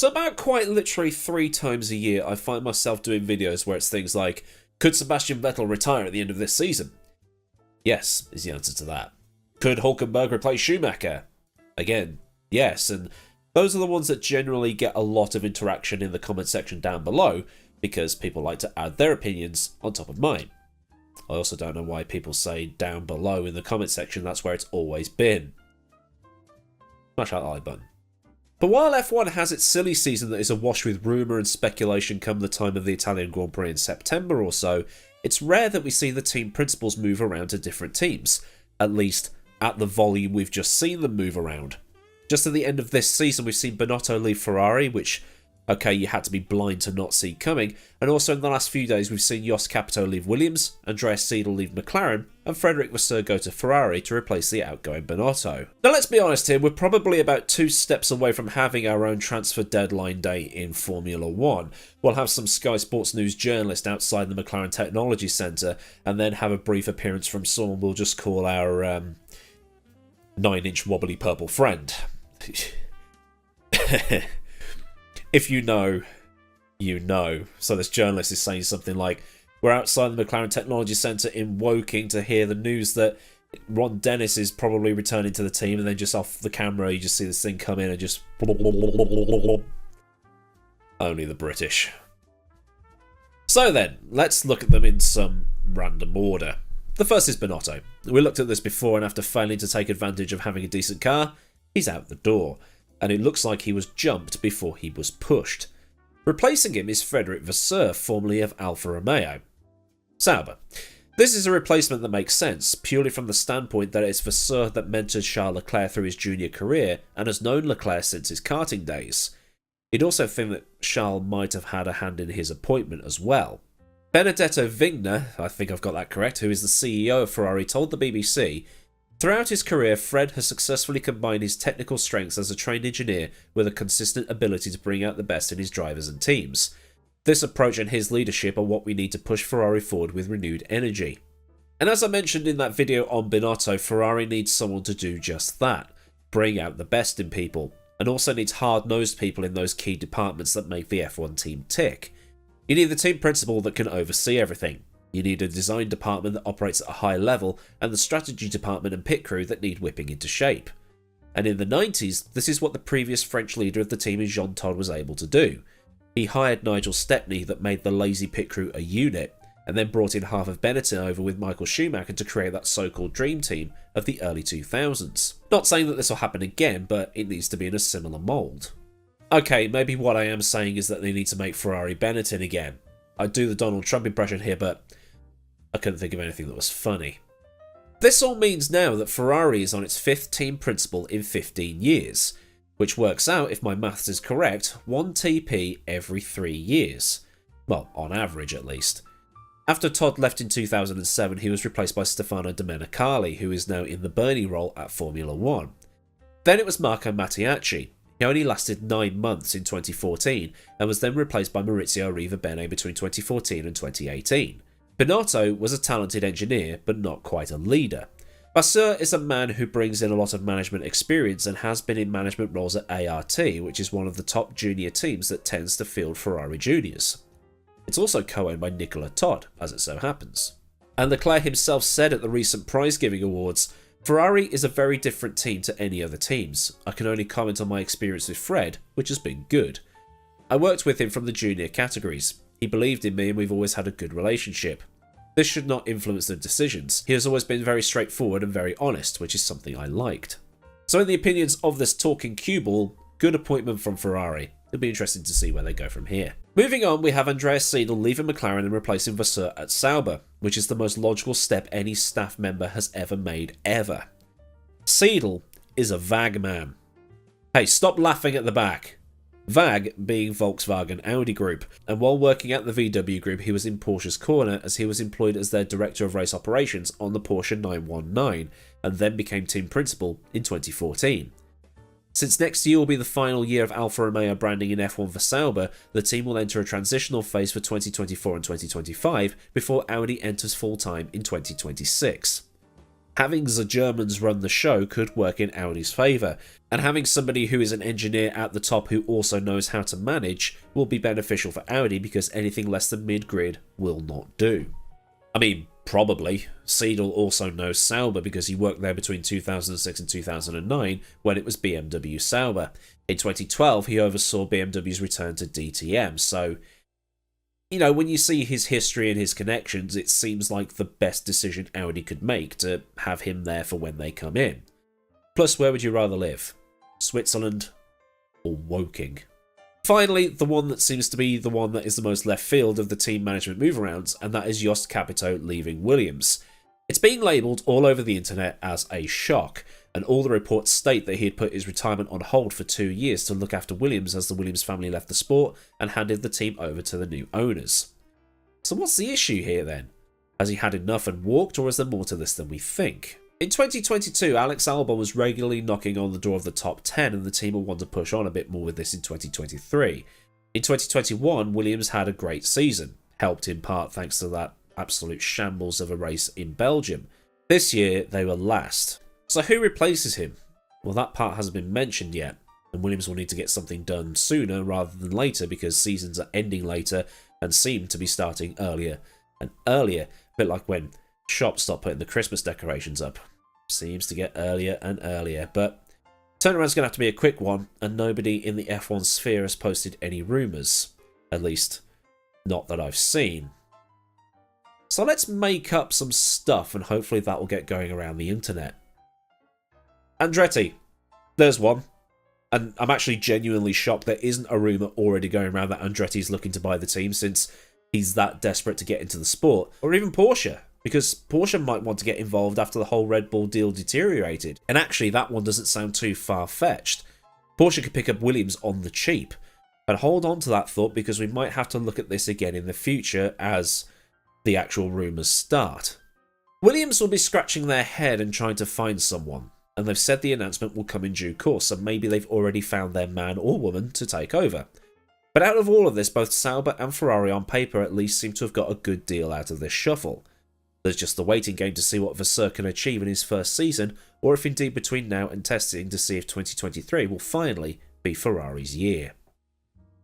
So about quite literally 3 times a year, I find myself doing videos where it's things like, could Sebastian Vettel retire at the end of this season? Yes, is the answer to that. Could Hülkenberg replace Schumacher? Again, yes, and those are the ones that generally get a lot of interaction in the comment section down below, because people like to add their opinions on top of mine. I also don't know why people say down below in the comment section, that's where it's always been. Smash that like button. But while F1 has its silly season that is awash with rumour and speculation come the time of the Italian Grand Prix in September or so, it's rare that we see the team principals move around to different teams, at least at the volume we've just seen them move around. Just at the end of this season, we've seen Binotto leave Ferrari, which, okay, you had to be blind to not see coming, and also in the last few days we've seen Jost Capito leave Williams, Andreas Seidl leave McLaren, and Frederic Vasseur go to Ferrari to replace the outgoing Binotto. Now let's be honest here, we're probably about 2 steps away from having our own transfer deadline day in Formula 1. We'll have some Sky Sports News journalist outside the McLaren Technology Centre, and then have a brief appearance from someone we'll just call our 9-inch wobbly purple friend. If you know, you know. So this journalist is saying something like, we're outside the McLaren Technology Centre in Woking to hear the news that Ron Dennis is probably returning to the team, and then just off the camera you just see this thing come in and just... Only the British. So then, let's look at them in some random order. The first is Binotto. We looked at this before, and after failing to take advantage of having a decent car, he's out the door. And it looks like he was jumped before he was pushed. Replacing him is Frederic Vasseur, formerly of Alfa Romeo. Sauber. This is a replacement that makes sense, purely from the standpoint that it's Vasseur that mentored Charles Leclerc through his junior career and has known Leclerc since his karting days. You'd also think that Charles might have had a hand in his appointment as well. Benedetto Vigna, I think I've got that correct, who is the CEO of Ferrari, told the BBC, throughout his career, Fred has successfully combined his technical strengths as a trained engineer with a consistent ability to bring out the best in his drivers and teams. This approach and his leadership are what we need to push Ferrari forward with renewed energy. And as I mentioned in that video on Binotto, Ferrari needs someone to do just that, bring out the best in people, and also needs hard-nosed people in those key departments that make the F1 team tick. You need the team principal that can oversee everything. You need a design department that operates at a high level, and the strategy department and pit crew that need whipping into shape. And in the 90s, this is what the previous French leader of the team in Jean Todt was able to do. He hired Nigel Stepney that made the lazy pit crew a unit, and then brought in half of Benetton over with Michael Schumacher to create that so-called dream team of the early 2000s. Not saying that this will happen again, but it needs to be in a similar mould. Okay, maybe what I am saying is that they need to make Ferrari Benetton again. I do the Donald Trump impression here, but I couldn't think of anything that was funny. This all means now that Ferrari is on its 5th team principal in 15 years, which works out, if my maths is correct, 1 TP every 3 years. Well, on average at least. After Todd left in 2007, he was replaced by Stefano Domenicali, who is now in the Bernie role at Formula 1. Then it was Marco Mattiacci. He only lasted 9 months in 2014, and was then replaced by Maurizio Arrivabene between 2014 and 2018. Binotto was a talented engineer, but not quite a leader. Vasseur is a man who brings in a lot of management experience and has been in management roles at ART, which is one of the top junior teams that tends to field Ferrari juniors. It's also co-owned by Nicola Todd, as it so happens. And Leclerc himself said at the recent prize-giving awards, Ferrari is a very different team to any other teams. I can only comment on my experience with Fred, which has been good. I worked with him from the junior categories. He believed in me and we've always had a good relationship. This should not influence the decisions. He has always been very straightforward and very honest, which is something I liked. So in the opinions of this talking cuball, good appointment from Ferrari. It'll be interesting to see where they go from here. Moving on, we have Andreas Seidl leaving McLaren and replacing Vasseur at Sauber, which is the most logical step any staff member has ever made, ever. Seidl is a VAG man. Hey, stop laughing at the back. VAG being Volkswagen Audi Group, and while working at the VW Group he was in Porsche's corner as he was employed as their Director of Race Operations on the Porsche 919, and then became team principal in 2014. Since next year will be the final year of Alfa Romeo branding in F1 for Sauber, the team will enter a transitional phase for 2024 and 2025 before Audi enters full-time in 2026. Having the Germans run the show could work in Audi's favour, and having somebody who is an engineer at the top who also knows how to manage will be beneficial for Audi because anything less than mid-grid will not do. I mean, probably. Seidl also knows Sauber because he worked there between 2006 and 2009 when it was BMW Sauber. In 2012, he oversaw BMW's return to DTM, so you know, when you see his history and his connections, it seems like the best decision Audi could make to have him there for when they come in. Plus, where would you rather live? Switzerland or Woking? Finally, the one that seems to be the one that is the most left field of the team management move-arounds, and that is Jost Capito leaving Williams. It's being labelled all over the internet as a shock, and all the reports state that he had put his retirement on hold for 2 years to look after Williams as the Williams family left the sport and handed the team over to the new owners. So what's the issue here then? Has he had enough and walked, or is there more to this than we think? In 2022, Alex Albon was regularly knocking on the door of the top 10, and the team will want to push on a bit more with this in 2023. In 2021, Williams had a great season, helped in part thanks to that absolute shambles of a race in Belgium. This year, they were last. So who replaces him? Well, that part hasn't been mentioned yet, and Williams will need to get something done sooner rather than later because seasons are ending later and seem to be starting earlier and earlier, a bit like when shops start putting the Christmas decorations up. Seems to get earlier and earlier, but turnaround's going to have to be a quick one, and nobody in the F1 sphere has posted any rumours. At least, not that I've seen. So let's make up some stuff, and hopefully that will get going around the internet. Andretti, there's one. And I'm actually genuinely shocked there isn't a rumour already going around that Andretti's looking to buy the team since he's that desperate to get into the sport. Or even Porsche, because Porsche might want to get involved after the whole Red Bull deal deteriorated. And actually, that one doesn't sound too far-fetched. Porsche could pick up Williams on the cheap. And hold on to that thought because we might have to look at this again in the future as the actual rumours start. Williams will be scratching their head and trying to find someone. And they've said the announcement will come in due course, so maybe they've already found their man or woman to take over. But out of all of this, both Sauber and Ferrari on paper at least seem to have got a good deal out of this shuffle. There's just the waiting game to see what Vasseur can achieve in his first season, or if indeed between now and testing to see if 2023 will finally be Ferrari's year.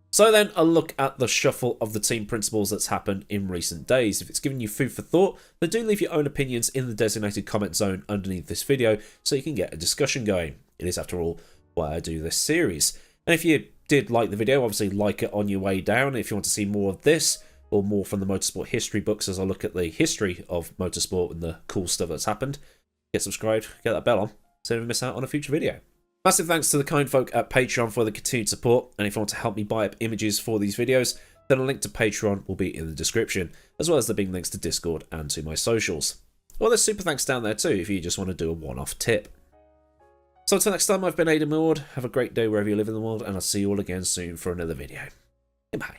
So then, a look at the shuffle of the team principals that's happened in recent days. If it's given you food for thought, then do leave your own opinions in the designated comment zone underneath this video so you can get a discussion going. It is, after all, why I do this series. And if you did like the video, obviously like it on your way down. If you want to see more of this, or more from the motorsport history books as I look at the history of motorsport and the cool stuff that's happened, get subscribed, get that bell on, so you don't miss out on a future video. Massive thanks to the kind folk at Patreon for the continued support, and if you want to help me buy up images for these videos, then a link to Patreon will be in the description, as well as the big links to Discord and to my socials. Well, there's super thanks down there too if you just want to do a one-off tip. So until next time, I've been AdmiralLaWind. Have a great day wherever you live in the world, and I'll see you all again soon for another video. Goodbye.